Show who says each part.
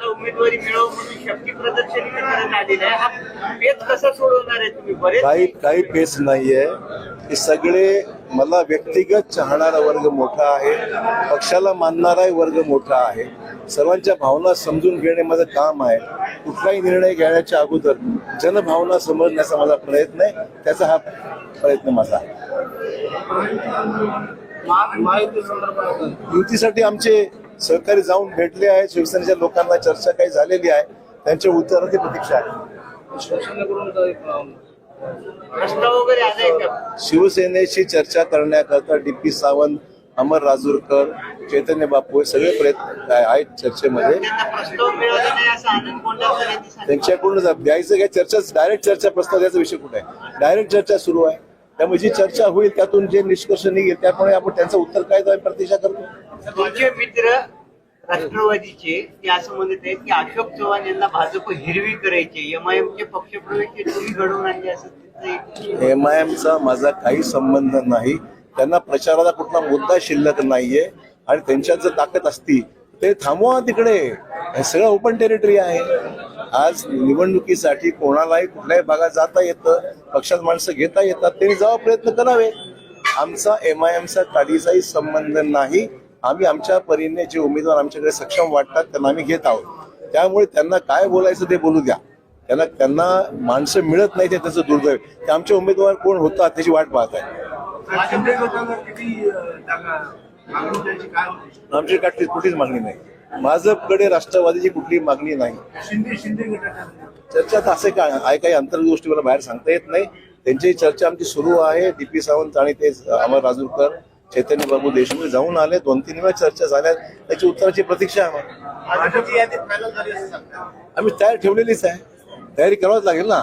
Speaker 1: उमेदवारी मिळव म्हणून शक्ती प्रदर्शनी करण्यात आलेलं आहे. हा पेच कसा सोडवणार आहे तुम्ही? बरेच
Speaker 2: काही पेच नाहीये. हे सगळे मला व्यक्तिगत चाहणारा वर्ग मोठा आहे, पक्षाला मानणारा वर्ग मोठा आहे. सर्वांच्या भावना समजून घेणे माझं काम आहे. कुठलाही निर्णय घेण्याच्या अगोदर जनभावना समजण्याचा माझा प्रयत्न आहे. त्याचा हा प्रयत्न माझा आहे. युतीसाठी आमचे सहकारी जाऊन भेटले आहेत. शिवसेनेच्या लोकांना चर्चा काही झालेली आहे. त्यांच्या उत्तराची प्रतीक्षा आहे.
Speaker 1: प्रस्ताव वगैरे आलाय का?
Speaker 2: शिवसेनेशी चर्चा करण्याकरता डी.पी. सावंत, अमर राजूरकर, चैतन्य बापू हे सगळे प्रयत्न आहेत चर्चेमध्ये.
Speaker 1: त्यांना प्रस्ताव मिळाला नाही असं आनंद कोंडावकर यांनी सांगितलं.
Speaker 2: त्यांच्याकडून द्यायचं काय? चर्चा डायरेक्ट चर्चा प्रस्ताव द्यायचा विषय कुठे आहे? डायरेक्ट चर्चा सुरू आहे. त्यामुळे जी चर्चा होईल त्यातून जे निष्कर्ष निघेल त्यामुळे आपण त्यांचं उत्तर काय आम्ही प्रतीक्षा करतो.
Speaker 1: तुमचे मित्र राष्ट्रवादीचे ते असं म्हणत आहेत की अशोक चव्हाण यांना भाजप हिरवी करायचे, एमआयएमचे पक्षप्रवेश तुम्ही घडवून आणले असं त्यांचं एक.
Speaker 2: MIMचा माझा काही संबंध नाही. त्यांना प्रचाराला कुठला मुद्दा शिल्लक नाहीये आणि त्यांच्यात जर ताकद असती ते थांबवा तिकडे. हे सगळं ओपन टेरिटरी आहे. आज निवडणुकीसाठी कोणालाही कुठल्याही भागात जाता येतं, पक्षात माणसं घेता येतात, त्यांनी जावा प्रयत्न करावे. आमचा MIMचा काडीचाही संबंध नाही. आम्ही आमच्या परीने जे उमेदवार आमच्याकडे सक्षम वाटतात त्यांना आम्ही घेत आहोत. त्यामुळे त्यांना काय बोलायचं ते बोलू द्या. त्यांना माणसं मिळत नाही ते त्याचं दुर्दैव. ते आमचे उमेदवार कोण होतात त्याची वाट पाहत आहे. आमची कुठलीच मागणी नाही. भाजपकडे राष्ट्रवादीची कुठलीही मागणी नाही. चर्चा असं काय आहे? काही अंतर्गत गोष्टी मला बाहेर सांगता येत नाही. त्यांची चर्चा आमची सुरू आहे. डी.पी. सावंत आणि ते अमर राजूरकर, चैतन्य बाबू देशमुख जाऊन आले. 2-3 वेळा चर्चा झाल्या. त्याची उत्तराची प्रतीक्षा आहे. आम्ही तयार ठेवलेलीच आहे. तयारी करावीच लागेल ना.